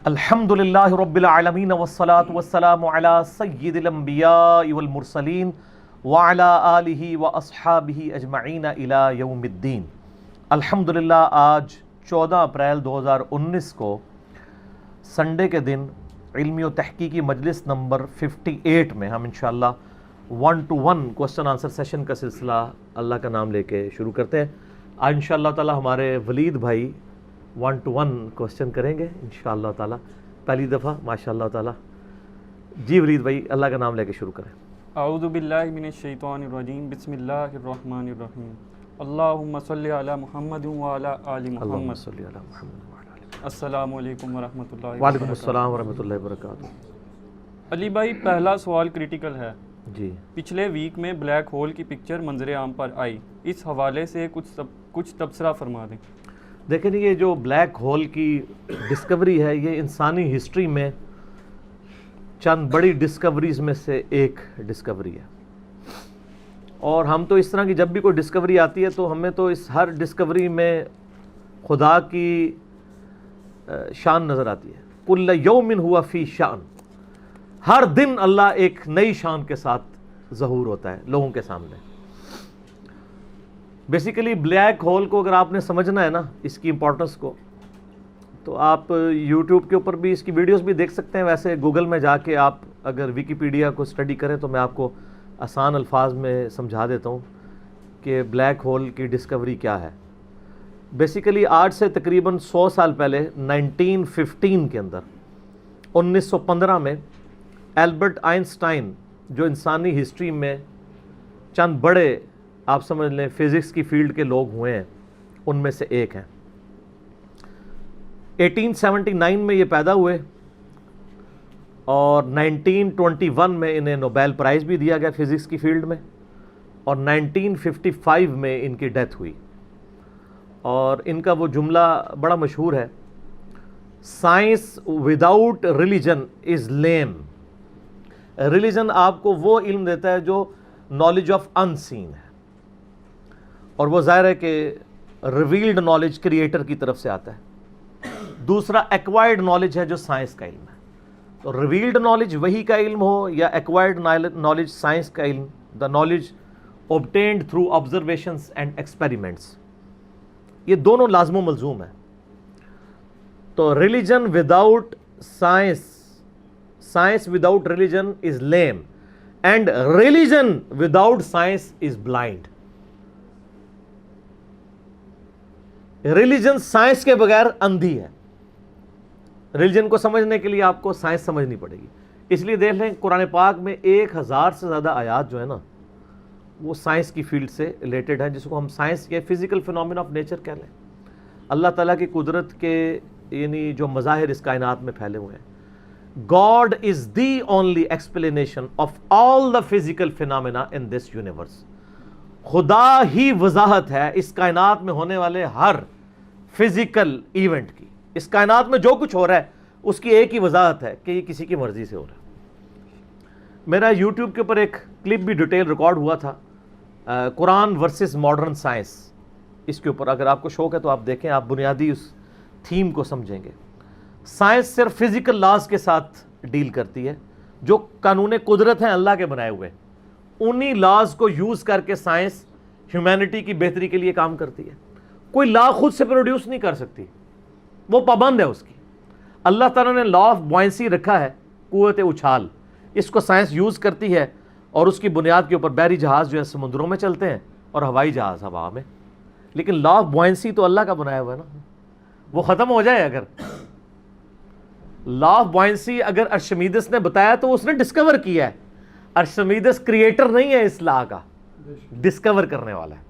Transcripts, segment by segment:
الحمدللہ رب العالمین والصلاة والسلام علی سید الانبیاء والمرسلین وعلی آلہ واصحابہ اجمعین الی یوم الدین۔ الحمدللہ آج 14 اپریل 2019 کو سنڈے کے دن علمی و تحقیقی مجلس نمبر 58 میں ہم انشاءاللہ 1 to 1 کوسچن آنسر سیشن کا سلسلہ اللہ کا نام لے کے شروع کرتے ہیں۔ آج انشاءاللہ تعالی ہمارے ولید بھائی 1 to 1 کوسچن کریں گے انشاءاللہ تعالی، پہلی دفعہ ماشاءاللہ تعالی۔ جی ولید بھائی اللہ کا نام لے کے شروع کریں۔ اعوذ باللہ من الشیطان الرجیم، بسم اللہ الرحمن الرحیم، اللہم صلی علی محمد وعلی آل اللہم محمد۔ صلی علی محمد وعلی آل السلام علیکم ورحمۃ اللہ محمد۔ وعلیکم السلام ورحمۃ اللہ وبرکاتہ۔ علی بھائی، پہلا سوال کریٹیکل ہے۔ جی پچھلے ویک میں بلیک ہول کی پکچر منظر عام پر آئی، اس حوالے سے کچھ تبصرہ فرما دیں۔ دیکھیں یہ جو بلیک ہول کی ڈسکوری ہے یہ انسانی ہسٹری میں چند بڑی ڈسکوریز میں سے ایک ڈسکوری ہے، اور ہم تو اس طرح کی جب بھی کوئی ڈسکوری آتی ہے تو ہمیں تو اس ہر ڈسکوری میں خدا کی شان نظر آتی ہے۔ کل یوم ہوا فی شان، ہر دن اللہ ایک نئی شان کے ساتھ ظہور ہوتا ہے لوگوں کے سامنے۔ بیسیکلی بلیک ہول کو اگر آپ نے سمجھنا ہے نا، اس کی امپورٹنس کو، تو آپ یوٹیوب کے اوپر بھی اس کی ویڈیوز بھی دیکھ سکتے ہیں۔ ویسے گوگل میں جا کے آپ اگر ویکیپیڈیا کو اسٹڈی کریں تو میں آپ کو آسان الفاظ میں سمجھا دیتا ہوں کہ بلیک ہول کی ڈسکوری کیا ہے۔ بیسیکلی آج سے تقریباً 100 سال پہلے 1915 کے اندر 1915 میں البرٹ آئنسٹائن، جو انسانی ہسٹری میں چند بڑے آپ سمجھ لیں فزکس کی فیلڈ کے لوگ ہوئے ہیں، ان میں سے ایک ہیں۔ 1879 میں یہ پیدا ہوئے اور 1921 میں انہیں نوبیل پرائز بھی دیا گیا فزکس کی فیلڈ میں، اور 1955 میں ان کی ڈیتھ ہوئی۔ اور ان کا وہ جملہ بڑا مشہور ہے، science without religion is lame. Religion آپ کو وہ علم دیتا ہے جو نالج آف ان سین ہے، اور وہ ظاہر ہے کہ ریویلڈ نالج کریٹر کی طرف سے آتا ہے۔ دوسرا ایکوائرڈ نالج ہے جو سائنس کا علم ہے۔ تو ریویلڈ نالج وحی کا علم ہو یا ایکوائرڈ نالج سائنس کا علم، the knowledge obtained through observations and experiments, یہ دونوں لازم و ملزوم ہیں۔ تو religion without science, science without religion is lame, and religion without science is blind. Religion science کے بغیر اندھی ہے۔ ریلیجن کو سمجھنے کے لیے آپ کو سائنس سمجھنی پڑے گی۔ اس لیے دیکھ لیں قرآن پاک میں 1000 سے زیادہ آیات جو ہے نا وہ سائنس کی فیلڈ سے ریلیٹڈ ہیں، جس کو ہم سائنس یا فزیکل فینومینا آف نیچر کہہ لیں۔ اللہ تعالیٰ کی قدرت کے یعنی جو مظاہر اس کائنات میں پھیلے ہوئے ہیں۔ God is the only explanation of all the physical phenomena in this universe۔ خدا ہی وضاحت ہے اس کائنات میں ہونے والے ہر فزیکل ایونٹ کی۔ اس کائنات میں جو کچھ ہو رہا ہے اس کی ایک ہی وضاحت ہے کہ یہ کسی کی مرضی سے ہو رہا ہے۔ میرا یوٹیوب کے اوپر ایک کلپ بھی ڈیٹیل ریکارڈ ہوا تھا، قرآن ورسز ماڈرن سائنس، اس کے اوپر اگر آپ کو شوق ہے تو آپ دیکھیں، آپ بنیادی اس تھیم کو سمجھیں گے۔ سائنس صرف فزیکل لاز کے ساتھ ڈیل کرتی ہے، جو قانون قدرت ہیں اللہ کے بنائے ہوئے، انہی لاز کو یوز کر کے سائنس ہیومینٹی کی بہتری کے لیے کام کرتی ہے۔ کوئی لا خود سے پروڈیوس نہیں کر سکتی، وہ پابند ہے اس کی۔ اللہ تعالیٰ نے لا آف بوائنسی رکھا ہے، قوت اچھال، اس کو سائنس یوز کرتی ہے، اور اس کی بنیاد کے اوپر بحری جہاز جو ہے سمندروں میں چلتے ہیں اور ہوائی جہاز ہوا میں۔ لیکن لا آف بوائنسی تو اللہ کا بنایا ہوا ہے نا، وہ ختم ہو جائے اگر لا آف بوائنسی اگر ارشمیدس نے بتایا تو اس نے ڈسکور کیا ہے۔ ارشمیدس کریٹر نہیں ہے اس لا کا، ڈسکور کرنے والا ہے۔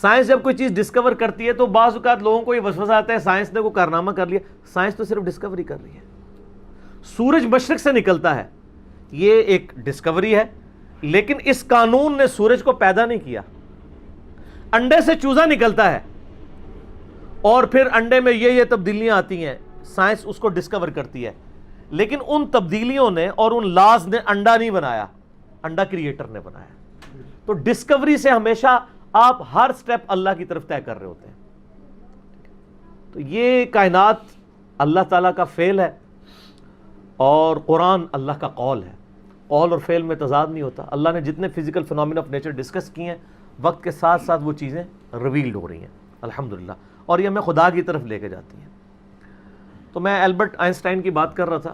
سائنس جب کوئی چیز ڈسکور کرتی ہے تو بعض اوقات لوگوں کو یہ وسوسہ آتا ہے سائنس نے کوئی کارنامہ کر لیا۔ سائنس تو صرف ڈسکوری کر رہی ہے۔ سورج مشرق سے نکلتا ہے، یہ ایک ڈسکوری ہے، لیکن اس قانون نے سورج کو پیدا نہیں کیا۔ انڈے سے چوزا نکلتا ہے اور پھر انڈے میں یہ تبدیلیاں آتی ہیں، سائنس اس کو ڈسکور کرتی ہے، لیکن ان تبدیلیوں نے اور ان لاز نے انڈا نہیں بنایا، انڈا کریٹر نے بنایا۔ تو ڈسکوری سے ہمیشہ آپ ہر سٹیپ اللہ کی طرف طے کر رہے ہوتے ہیں۔ تو یہ کائنات اللہ تعالیٰ کا فعل ہے اور قرآن اللہ کا قول ہے. قول اور فعل میں تضاد نہیں ہوتا. اللہ نے جتنے physical phenomena of nature discuss کیے ہیں وقت کے ساتھ ساتھ وہ چیزیں ریویلڈ ہو رہی ہیں الحمدللہ, اور یہ ہمیں خدا کی طرف لے کے جاتی ہیں. تو میں البرٹ آئنسٹائن کی بات کر رہا تھا.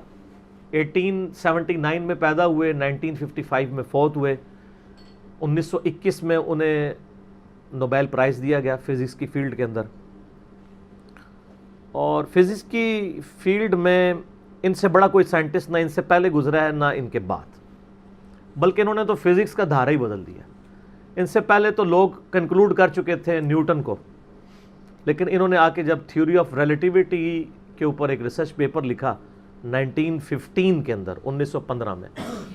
1879 میں پیدا ہوئے, 1955 میں فوت ہوئے. 1921 میں انہیں نوبیل پرائز دیا گیا فزکس کی فیلڈ کے اندر. اور فزکس کی فیلڈ میں ان سے بڑا کوئی سائنٹسٹ نہ ان سے پہلے گزرا ہے نہ ان کے بعد, بلکہ انہوں نے تو فزکس کا دھارا ہی بدل دیا. ان سے پہلے تو لوگ کنکلوڈ کر چکے تھے نیوٹن کو, لیکن انہوں نے آ کے جب تھیوری آف ریلیٹیوٹی کے اوپر ایک ریسرچ پیپر لکھا 1915 کے اندر, 1915 میں,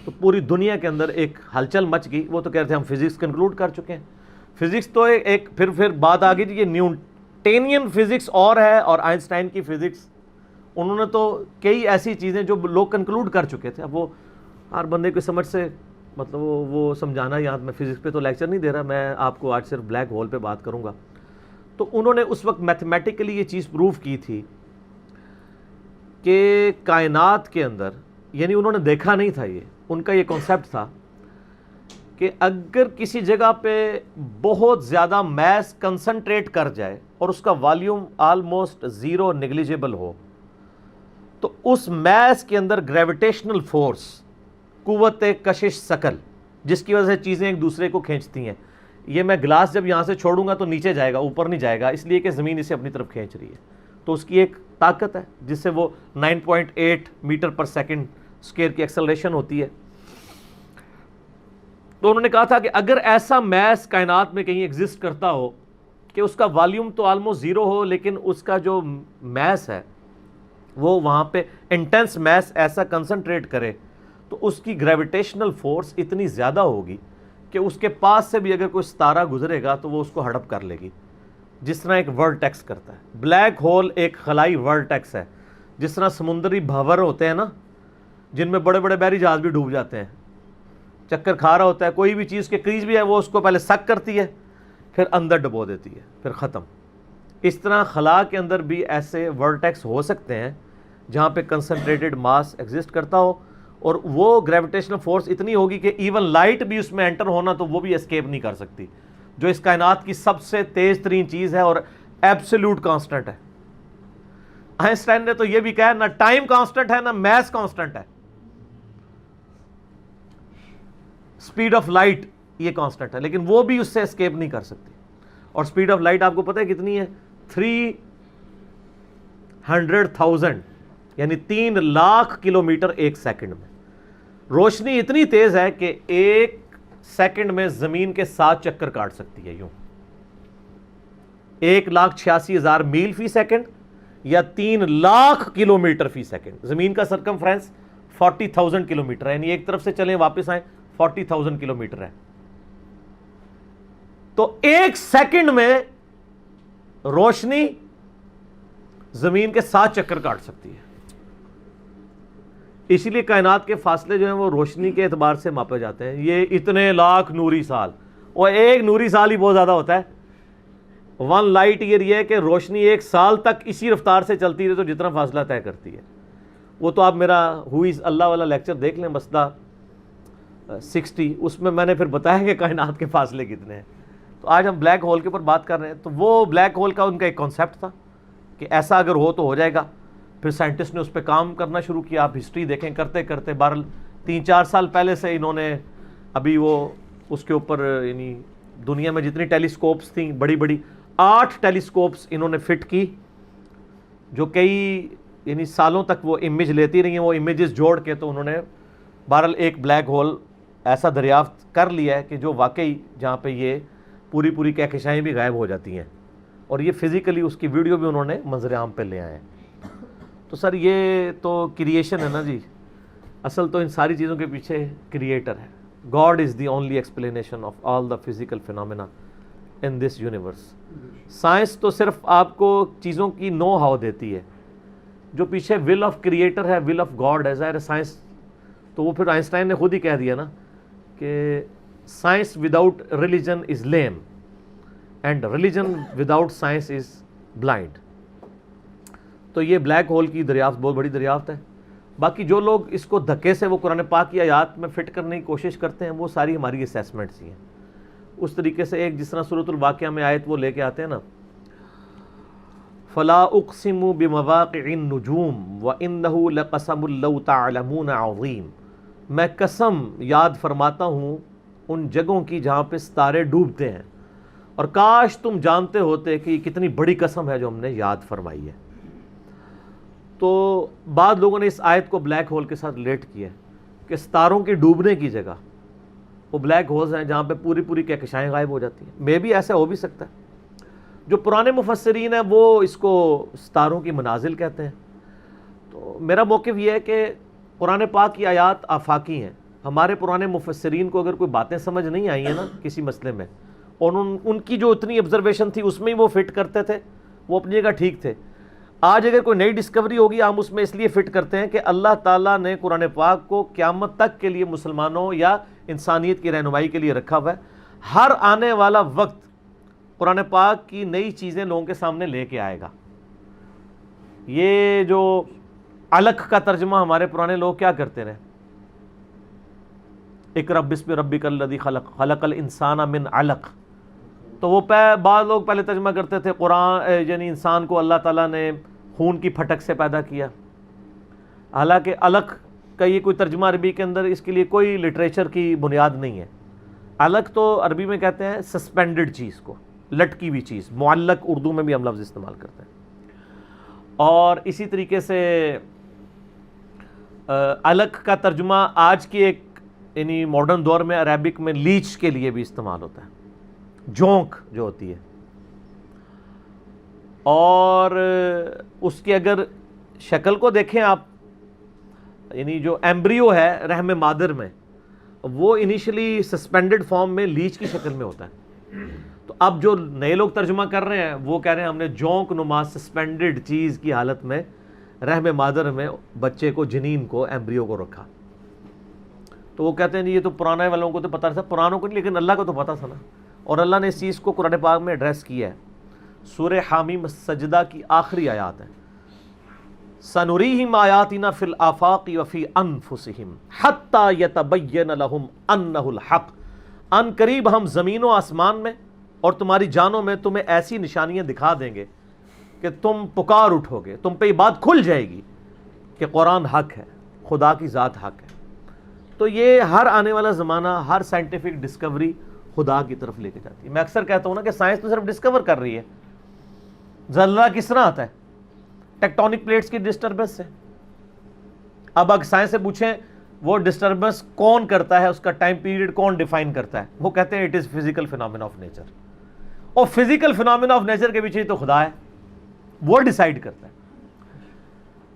تو پوری دنیا کے اندر ایک ہلچل مچ گئی. وہ تو کہتے ہیں ہم فزکس کنکلوڈ کر چکے ہیں. فزکس تو ایک پھر بات آ گئی یہ نیوٹینین فزکس اور ہے اور آئنسٹائن کی فزکس. انہوں نے تو کئی ایسی چیزیں جو لوگ کنکلوڈ کر چکے تھے. اب وہ ہر بندے کی سمجھ سے مطلب وہ سمجھانا, یہاں میں فزکس پہ تو لیکچر نہیں دے رہا, میں آپ کو آج صرف بلیک ہول پہ بات کروں گا. تو انہوں نے اس وقت میتھمیٹیکلی یہ چیز پروف کی تھی کہ کائنات کے اندر, یعنی انہوں نے دیکھا نہیں تھا, یہ ان کا یہ کانسیپٹ تھا کہ اگر کسی جگہ پہ بہت زیادہ میس کنسنٹریٹ کر جائے اور اس کا والیوم آلموسٹ زیرو نیگلیجیبل ہو, تو اس میس کے اندر گریویٹیشنل فورس, قوت کشش ثقل, جس کی وجہ سے چیزیں ایک دوسرے کو کھینچتی ہیں. یہ میں گلاس جب یہاں سے چھوڑوں گا تو نیچے جائے گا, اوپر نہیں جائے گا, اس لیے کہ زمین اسے اپنی طرف کھینچ رہی ہے. تو اس کی ایک طاقت ہے جس سے وہ 9.8 میٹر پر سیکنڈ اسکوئر کی ایکسلریشن ہوتی ہے. تو انہوں نے کہا تھا کہ اگر ایسا میس کائنات میں کہیں ایگزسٹ کرتا ہو کہ اس کا والیوم تو آلموسٹ زیرو ہو, لیکن اس کا جو میس ہے وہ وہاں پہ انٹینس میس ایسا کنسنٹریٹ کرے, تو اس کی گریویٹیشنل فورس اتنی زیادہ ہوگی کہ اس کے پاس سے بھی اگر کوئی ستارہ گزرے گا تو وہ اس کو ہڑپ کر لے گی, جس طرح ایک ورٹیکس کرتا ہے. بلیک ہول ایک خلائی ورٹیکس ہے, جس طرح سمندری بھنور ہوتے ہیں نا, جن میں بڑے بڑے بحری جہاز بھی ڈوب جاتے ہیں, چکر کھا رہا ہوتا ہے, کوئی بھی چیز کے قریب بھی ہے وہ اس کو پہلے سک کرتی ہے پھر اندر ڈبو دیتی ہے پھر ختم. اس طرح خلا کے اندر بھی ایسے ورٹیکس ہو سکتے ہیں جہاں پہ کنسنٹریٹڈ ماس ایگزسٹ کرتا ہو, اور وہ گریویٹیشنل فورس اتنی ہوگی کہ ایون لائٹ بھی اس میں انٹر ہونا تو وہ بھی اسکیپ نہیں کر سکتی, جو اس کائنات کی سب سے تیز ترین چیز ہے اور ایبسولوٹ کانسٹنٹ ہے. آئنسٹائن نے تو یہ بھی کہا نہ ٹائم کانسٹنٹ ہے نہ میس کانسٹنٹ ہے, سپیڈ آف لائٹ یہ کانسٹنٹ ہے, لیکن وہ بھی اس سے اسکیپ نہیں کر سکتی. اور سپیڈ آف لائٹ آپ کو پتہ ہے کتنی ہے؟ 300,000 یعنی 3 لاکھ کلومیٹر ایک سیکنڈ میں. روشنی اتنی تیز ہے کہ ایک سیکنڈ میں زمین کے 7 چکر کاٹ سکتی ہے. یوں 1,86,000 میل فی سیکنڈ یا 3 لاکھ کلومیٹر فی سیکنڈ. زمین کا سرکمفرنس 40,000 کلومیٹر ہے, یعنی ایک طرف سے چلیں واپس آئیں 40,000 کلومیٹر ہے. تو ایک سیکنڈ میں روشنی زمین کے 7 چکر کاٹ سکتی ہے. اسی لیے کائنات کے فاصلے جو ہیں وہ روشنی کے اعتبار سے ماپے جاتے ہیں. یہ اتنے لاکھ نوری سال, اور ایک نوری سال ہی بہت زیادہ ہوتا ہے. 1 لائٹ ایئر یہ ہے کہ روشنی ایک سال تک اسی رفتار سے چلتی رہے تو جتنا فاصلہ طے کرتی ہے. وہ تو آپ میرا ہوئیز اللہ والا لیکچر دیکھ لیں, مسئلہ 60, اس میں میں نے پھر بتایا کہ کائنات کے فاصلے کتنے ہیں. تو آج ہم بلیک ہول کے اوپر بات کر رہے ہیں. تو وہ بلیک ہول کا ان کا ایک کانسیپٹ تھا کہ ایسا اگر ہو تو ہو جائے گا. پھر سائنٹسٹ نے اس پہ کام کرنا شروع کیا. آپ ہسٹری دیکھیں, کرتے کرتے 3-4 سال پہلے سے انہوں نے ابھی وہ اس کے اوپر, یعنی دنیا میں جتنی ٹیلیسکوپس تھیں بڑی بڑی 8 ٹیلیسکوپس انہوں نے فٹ کی, جو کئی یعنی سالوں تک وہ امیج لیتی رہی ہیں. وہ امیجز جوڑ کے تو انہوں نے بہرحال ایک بلیک ہول ایسا دریافت کر لیا ہے کہ جو واقعی جہاں پہ یہ پوری کہکشائیں بھی غائب ہو جاتی ہیں, اور یہ فزیکلی اس کی ویڈیو بھی انہوں نے منظر عام پہ لے آئے ہیں. تو سر یہ تو کریشن ہے نا جی, اصل تو ان ساری چیزوں کے پیچھے کریٹر ہے. God is the only explanation of all the physical phenomena in this universe. Science تو صرف آپ کو چیزوں کی نو ہاؤ دیتی ہے, جو پیچھے ول آف کریٹر ہے, ول آف گاڈ ہے. ظاہر سائنس تو وہ پھر آئنسٹائن نے خود ہی کہہ دیا نا کہ science without religion is lame and religion without science is blind. تو یہ بلیک ہول کی دریافت بہت بڑی دریافت ہے. باقی جو لوگ اس کو دھکے سے وہ قرآن پاک کی آیات میں فٹ کرنے کی کوشش کرتے ہیں وہ ساری ہماری اسیسمنٹس ہی ہیں. اس طریقے سے ایک جس طرح سورۃ الواقعہ میں آیت وہ لے کے آتے ہیں نا، فلا اقسم بمواقع النجوم وانه لقسم لو تعلمون عظیم، میں قسم یاد فرماتا ہوں ان جگہوں کی جہاں پہ ستارے ڈوبتے ہیں، اور کاش تم جانتے ہوتے کہ یہ کتنی بڑی قسم ہے جو ہم نے یاد فرمائی ہے. تو بعض لوگوں نے اس آیت کو بلیک ہول کے ساتھ ریلیٹ کیا ہے کہ ستاروں کے ڈوبنے کی جگہ وہ بلیک ہولز ہیں جہاں پہ پوری پوری کہکشائیں غائب ہو جاتی ہیں. مے بھی ایسا ہو بھی سکتا ہے. جو پرانے مفسرین ہیں وہ اس کو ستاروں کی منازل کہتے ہیں. تو میرا موقف یہ ہے کہ قرآن پاک کی آیات آفاقی ہیں. ہمارے پرانے مفسرین کو اگر کوئی باتیں سمجھ نہیں آئی ہیں نا کسی مسئلے میں، اور ان کی جو اتنی آبزرویشن تھی اس میں ہی وہ فٹ کرتے تھے، وہ اپنی جگہ ٹھیک تھے. آج اگر کوئی نئی ڈسکوری ہوگی ہم اس میں اس لیے فٹ کرتے ہیں کہ اللہ تعالیٰ نے قرآن پاک کو قیامت تک کے لیے مسلمانوں یا انسانیت کی رہنمائی کے لیے رکھا ہوا ہے. ہر آنے والا وقت قرآن پاک کی نئی چیزیں لوگوں کے سامنے لے کے آئے گا. یہ جو علق کا ترجمہ ہمارے پرانے لوگ کیا کرتے رہے، اقرأ بسم ربک الذی خلق خلق الانسان من علق، تو وہ بعض لوگ پہلے ترجمہ کرتے تھے قرآن یعنی انسان کو اللہ تعالیٰ نے خون کی پھٹک سے پیدا کیا. حالانکہ علق کا یہ کوئی ترجمہ عربی کے اندر اس کے لیے کوئی لٹریچر کی بنیاد نہیں ہے. علق تو عربی میں کہتے ہیں سسپینڈڈ چیز کو، لٹکی ہوئی چیز. معلق اردو میں بھی ہم لفظ استعمال کرتے ہیں. اور اسی طریقے سے علق کا ترجمہ آج کی ایک یعنی ماڈرن دور میں عربک میں لیچ کے لیے بھی استعمال ہوتا ہے، جونک جو ہوتی ہے. اور اس کی اگر شکل کو دیکھیں آپ، یعنی جو ایمبریو ہے رحم مادر میں، وہ انیشلی سسپینڈڈ فارم میں لیچ کی شکل میں ہوتا ہے. تو اب جو نئے لوگ ترجمہ کر رہے ہیں وہ کہہ رہے ہیں ہم نے جونک نما سسپینڈڈ چیز کی حالت میں رحم مادر میں بچے کو، جنین کو، ایمبریو کو رکھا. تو وہ کہتے ہیں یہ تو پرانے والوں کو تو پتہ تھا، پرانوں کو نہیں، لیکن اللہ کو تو پتہ تھا نا. اور اللہ نے اس چیز کو قرآن پاک میں ایڈریس کیا ہے. سورہ حامیم سجدہ کی آخری آیات ہیں، سَنُرِيهِمْ آیَاتِنَا فِي الْآفَاقِ وَفِي أَنفُسِهِمْ حَتَّى يَتَبَيَّنَ لَهُمْ أَنَّهُ الْحَقُّ، ان قریب ہم زمین و آسمان میں اور تمہاری جانوں میں تمہیں ایسی نشانیاں دکھا دیں گے کہ تم پکار اٹھو گے، تم پہ یہ بات کھل جائے گی کہ قرآن حق ہے، خدا کی ذات حق ہے. تو یہ ہر آنے والا زمانہ، ہر سائنٹیفک ڈسکوری خدا کی طرف لے کے جاتی ہے. میں اکثر کہتا ہوں نا کہ سائنس تو صرف ڈسکور کر رہی ہے. زلزلہ کس طرح آتا ہے؟ ٹیکٹونک پلیٹس کی ڈسٹربنس سے. اب اگر سائنس سے پوچھیں وہ ڈسٹربنس کون کرتا ہے، اس کا ٹائم پیریڈ کون ڈیفائن کرتا ہے، وہ کہتے ہیں it is physical phenomena of nature. اور فزیکل فینومینا آف نیچر کے پیچھے تو خدا ہے، وہ ڈیسائیڈ کرتا ہے.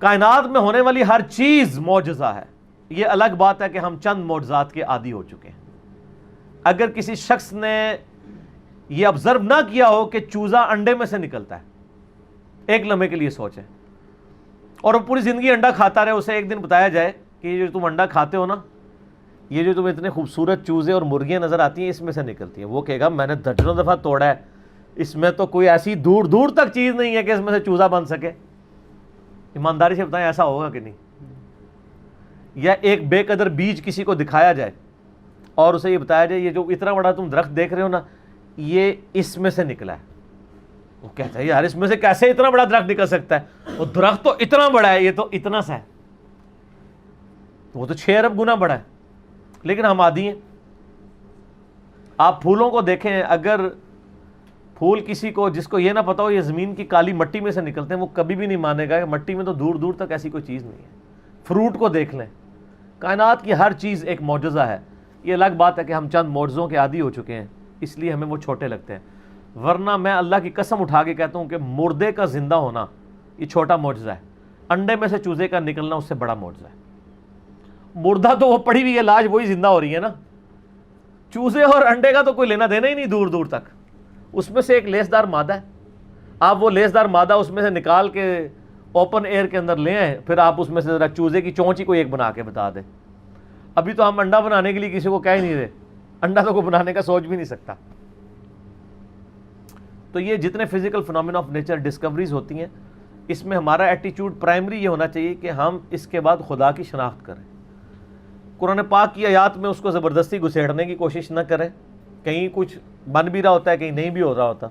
کائنات میں ہونے والی ہر چیز معجزہ ہے. یہ الگ بات ہے کہ ہم چند معجزات کے عادی ہو چکے ہیں. اگر کسی شخص نے یہ آبزرو نہ کیا ہو کہ چوزا انڈے میں سے نکلتا ہے، ایک لمحے کے لیے سوچیں، اور وہ پوری زندگی انڈا کھاتا رہے، اسے ایک دن بتایا جائے کہ یہ جو تم انڈا کھاتے ہو نا، یہ جو تمہیں اتنے خوبصورت چوزے اور مرغیاں نظر آتی ہیں اس میں سے نکلتی ہیں، وہ کہے گا میں نے درجنوں دفعہ توڑا ہے، اس میں تو کوئی ایسی دور دور تک چیز نہیں ہے کہ اس میں سے چوزا بن سکے. ایمانداری سے بتائیں ایسا ہوگا کہ نہیں؟ یا ایک بے قدر بیج کسی کو دکھایا جائے اور اسے یہ بتایا جائے یہ جو اتنا بڑا تم درخت دیکھ رہے ہو نا، یہ اس میں سے نکلا ہے. وہ کہتا ہے یار اس میں سے کیسے اتنا بڑا درخت نکل سکتا ہے؟ وہ درخت تو اتنا بڑا ہے، یہ تو اتنا سا ہے، وہ تو 6 ارب گنا بڑا ہے. لیکن ہم عادی ہیں. آپ پھولوں کو دیکھیں، اگر پھول کسی کو جس کو یہ نہ پتا ہو یہ زمین کی کالی مٹی میں سے نکلتے ہیں، وہ کبھی بھی نہیں مانے گا کہ مٹی میں تو دور دور تک ایسی کوئی چیز نہیں ہے. فروٹ کو دیکھ لیں، کائنات کی ہر چیز ایک معجزہ ہے. یہ الگ بات ہے کہ ہم چند معجزوں کے عادی ہو چکے ہیں، اس لیے ہمیں وہ چھوٹے لگتے ہیں. ورنہ میں اللہ کی قسم اٹھا کے کہتا ہوں کہ مردے کا زندہ ہونا یہ چھوٹا معجزہ ہے، انڈے میں سے چوزے کا نکلنا اس سے بڑا معجزہ ہے. مردہ تو وہ پڑی ہوئی ہے لاش، وہی زندہ ہو رہی ہے نا. چوزے اور انڈے کا تو کوئی لینا دینا ہی نہیں دور دور تک. اس میں سے ایک لیسدار مادہ ہے، آپ وہ لیسدار مادہ اس میں سے نکال کے اوپن ایئر کے اندر لے آئیں، پھر آپ اس میں سے ذرا چوزے کی چونچ ہی کوئی ایک بنا کے بتا دیں. ابھی تو ہم انڈا بنانے کے لیے کسی کو کہہ ہی نہیں رہے، انڈا تو کوئی بنانے کا سوچ بھی نہیں سکتا. تو یہ جتنے physical phenomena of nature discoveries ہوتی ہیں، اس میں ہمارا ایٹیچیوڈ پرائمری یہ ہونا چاہیے کہ ہم اس کے بعد خدا کی شناخت کریں. قرآن پاک کی آیات میں اس کو زبردستی گھسیڑنے کی کوشش نہ کریں. کہیں کچھ بن بھی رہا ہوتا ہے, کہیں نہیں بھی ہو رہا ہوتا.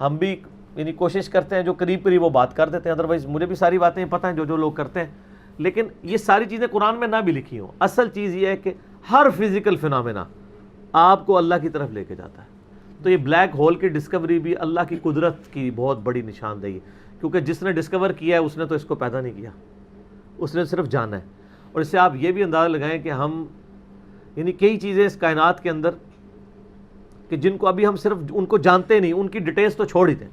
ہم بھی یعنی کوشش کرتے ہیں جو قریب قریب وہ بات کر دیتے ہیں, ادروائز مجھے بھی ساری باتیں پتہ ہیں جو لوگ کرتے ہیں, لیکن یہ ساری چیزیں قرآن میں نہ بھی لکھی ہوں. اصل چیز یہ ہے کہ ہر فزیکل فنامنا آپ کو اللہ کی طرف لے کے جاتا ہے. تو یہ بلیک ہول کی ڈسکوری بھی اللہ کی قدرت کی بہت بڑی نشاندہی ہے, کیونکہ جس نے ڈسکور کیا ہے اس نے تو اس کو پیدا نہیں کیا, اس نے صرف جانا ہے. اور اس سے آپ یہ بھی اندازہ لگائیں کہ ہم یعنی کئی چیزیں اس کائنات کے اندر کہ جن کو ابھی ہم صرف ان کو جانتے نہیں, ان کی ڈیٹیلز تو چھوڑ ہی دیں,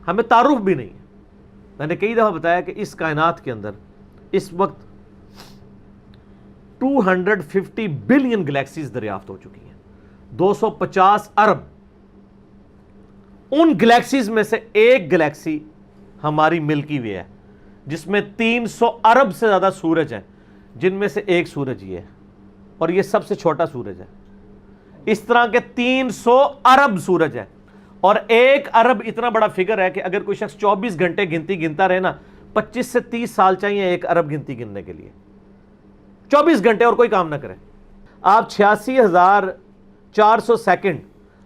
ہمیں تعارف بھی نہیں ہے. میں نے کئی دفعہ بتایا کہ اس کائنات کے اندر اس وقت 250 بلین گلیکسیز دریافت ہو چکی ہیں, 250 ارب. ان گلیکسیز میں سے ایک گلیکسی ہماری ملکی وے ہے, جس میں 300 ارب سے زیادہ سورج ہیں, جن میں سے ایک سورج یہ ہے, اور یہ سب سے چھوٹا سورج ہے. اس طرح کے 300 ارب سورج ہے, اور ایک ارب اتنا بڑا فگر ہے کہ اگر کوئی شخص 24 گھنٹے گنتی گنتا رہے نا, 25 سے 30 سال چاہیے ایک ارب گنتی گننے کے لیے. 24 گھنٹے اور کوئی کام نہ کریں. آپ 86,400 سیکنڈ,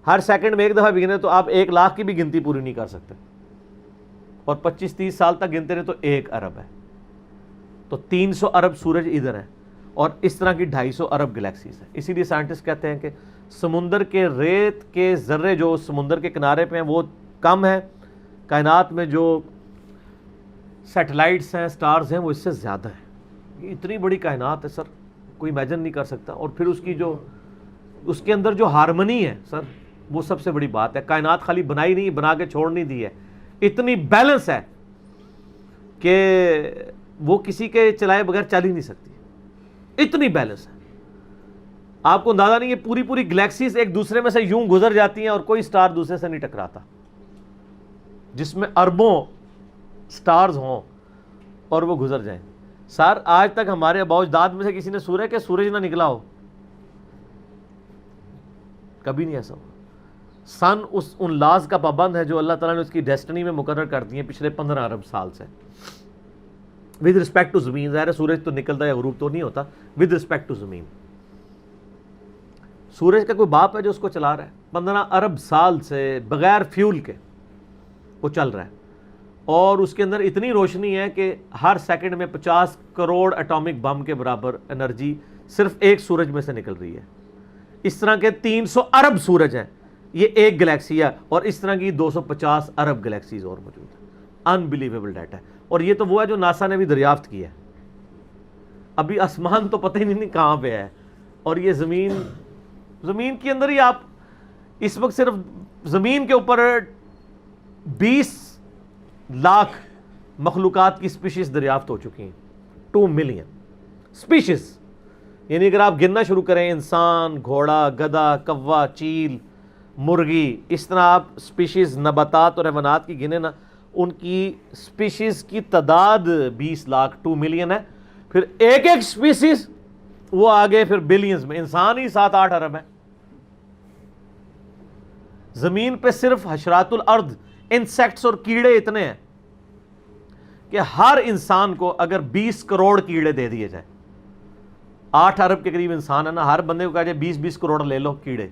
ہر سیکنڈ میں ایک دفعہ بھی گنے تو آپ 1 لاکھ کی بھی گنتی پوری نہیں کر سکتے, اور 25-30 سال تک گنتے رہے تو 1 ارب ہے. تو 300 ارب سورج ادھر ہیں, اور اس طرح کی 250 ارب گلیکسیز ہیں. اسی لیے سائنٹسٹ کہتے ہیں کہ سمندر کے ریت کے ذرے جو سمندر کے کنارے پہ ہیں وہ کم ہیں, کائنات میں جو سیٹلائٹس ہیں, سٹارز ہیں, وہ اس سے زیادہ ہیں. یہ اتنی بڑی کائنات ہے سر, کوئی امیجن نہیں کر سکتا. اور پھر اس کے اندر جو ہارمنی ہے سر, وہ سب سے بڑی بات ہے. کائنات خالی بنائی نہیں, بنا کے چھوڑ نہیں دی ہے, اتنی بیلنس ہے کہ وہ کسی کے چلائے بغیر چل ہی نہیں سکتی, اتنی بیلنس ہے. آپ کو اندازہ نہیں, یہ پوری گلیکسیز ایک دوسرے میں سے یوں گزر جاتی ہیں اور کوئی سٹار دوسرے سے نہیں ٹکراتا, جس میں اربوں سٹارز ہوں اور وہ گزر جائیں. سر آج تک ہمارے آباء و اجداد میں سے کسی نے سورہ کہ سورج نہ نکلا ہو, کبھی نہیں ایسا ہوا. سن ان لاز کا پابند ہے جو اللہ تعالیٰ نے اس کی ڈیسٹنی میں مقرر کر دی ہیں پچھلے 15 ارب سال سے. ود رسپیکٹ ٹو زمین, ظاہر ہے سورج تو نکلتا یا غروب تو نہیں ہوتا, ود رسپیکٹ ٹو زمین. سورج کا کوئی باپ ہے جو اس کو چلا رہا ہے؟ 15 ارب سال سے بغیر فیول کے وہ چل رہا ہے, اور اس کے اندر اتنی روشنی ہے کہ ہر سیکنڈ میں 50 کروڑ اٹامک بم کے برابر انرجی صرف ایک سورج میں سے نکل رہی ہے. اس طرح کے 300 ارب سورج ہیں, یہ ایک گلیکسی ہے, اور اس طرح کی 250 ارب گلیکسیز اور موجود ہیں. انبلیویبل ڈیٹا ہے. اور یہ تو وہ ہے جو ناسا نے بھی دریافت کیا ہے. ابھی آسمان تو پتہ ہی نہیں کہاں پہ ہے, اور یہ زمین کے اندر ہی آپ اس وقت صرف زمین کے اوپر 20 لاکھ مخلوقات کی سپیشیز دریافت ہو چکی ہیں. 2 ملین سپیشیز, یعنی اگر آپ گننا شروع کریں, انسان, گھوڑا, گدھا, کوا, چیل, مرغی, اس طرح آپ سپیشیز نباتات اور حیوانات کی گنے نا, ان کی سپیشیز کی تعداد 20 لاکھ 2 ملین ہے. پھر ایک سپیشیز وہ آگے پھر بلینز میں, انسان ہی 7-8 ارب ہے. زمین پہ صرف حشرات الارض, انسیکٹس اور کیڑے اتنے ہیں کہ ہر انسان کو اگر 20 کروڑ کیڑے دے دیے جائیں, 8 ارب کے قریب انسان ہے نا, ہر بندے کو کہا جائے 20 کروڑ لے لو کیڑے,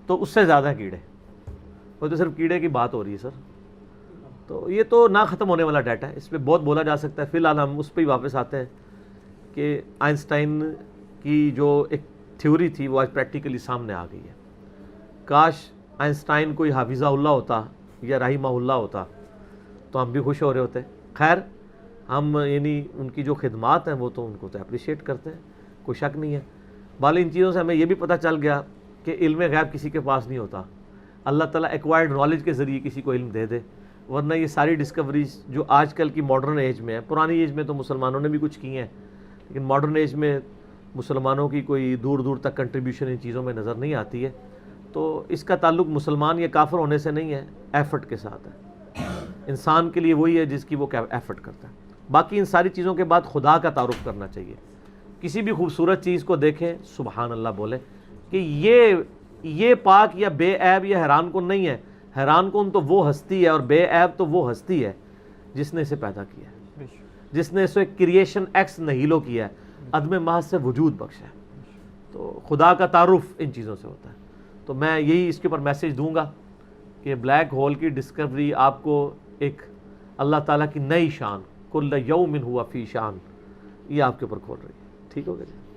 تو اس سے زیادہ ہیں کیڑے. وہ تو صرف کیڑے کی بات ہو رہی ہے سر. تو یہ تو نہ ختم ہونے والا ڈیٹا ہے, اس پہ بہت بولا جا سکتا ہے. فی الحال ہم اس پہ ہی واپس آتے ہیں کہ آئنسٹائن کی جو ایک تھیوری تھی وہ آج پریکٹیکلی سامنے آ گئی ہے. کاش آئنسٹائن کوئی حافظہ اللہ ہوتا یا رحمہ اللہ ہوتا تو ہم بھی خوش ہو رہے ہوتے. خیر, ہم یعنی ان کی جو خدمات ہیں وہ تو ان کو تو اپریشیٹ کرتے ہیں, کوئی شک نہیں ہے. بالکل ان چیزوں سے ہمیں یہ بھی پتہ چل گیا کہ علم غیب کسی کے پاس نہیں ہوتا, اللہ تعالیٰ ایکوائرڈ نالج کے ذریعے کسی کو علم دے دے. ورنہ یہ ساری ڈسکوریز جو آج کل کی ماڈرن ایج میں ہے, پرانی ایج میں تو مسلمانوں نے بھی کچھ کی ہیں, لیکن ماڈرن ایج میں مسلمانوں کی کوئی دور دور تک کنٹریبیوشن ان چیزوں میں نظر نہیں آتی ہے. تو اس کا تعلق مسلمان یا کافر ہونے سے نہیں ہے, ایفرٹ کے ساتھ ہے. انسان کے لیے وہی ہے جس کی وہ ایفرٹ کرتا ہے. باقی ان ساری چیزوں کے بعد خدا کا تعارف کرنا چاہیے. کسی بھی خوبصورت چیز کو دیکھیں سبحان اللہ بولیں کہ یہ پاک یا بے عیب یا حیران کن نہیں ہے. حیران کن تو وہ ہستی ہے اور بے عیب تو وہ ہستی ہے جس نے اسے پیدا کیا ہے، بے شک، جس نے اسے کریشن ایکس نہیلو کیا ہے، عدم محض سے وجود بخشا ہے۔ تو خدا کا تعارف ان چیزوں سے ہوتا ہے۔ تو میں یہی اس کے اوپر میسیج دوں گا کہ بلیک ہول کی ڈسکوری آپ کو ایک اللہ تعالیٰ کی نئی شان، کل یوم ہوا فی شان، یہ آپ کے اوپر کھول رہی ہے۔ ٹھیک ہو گیا جی؟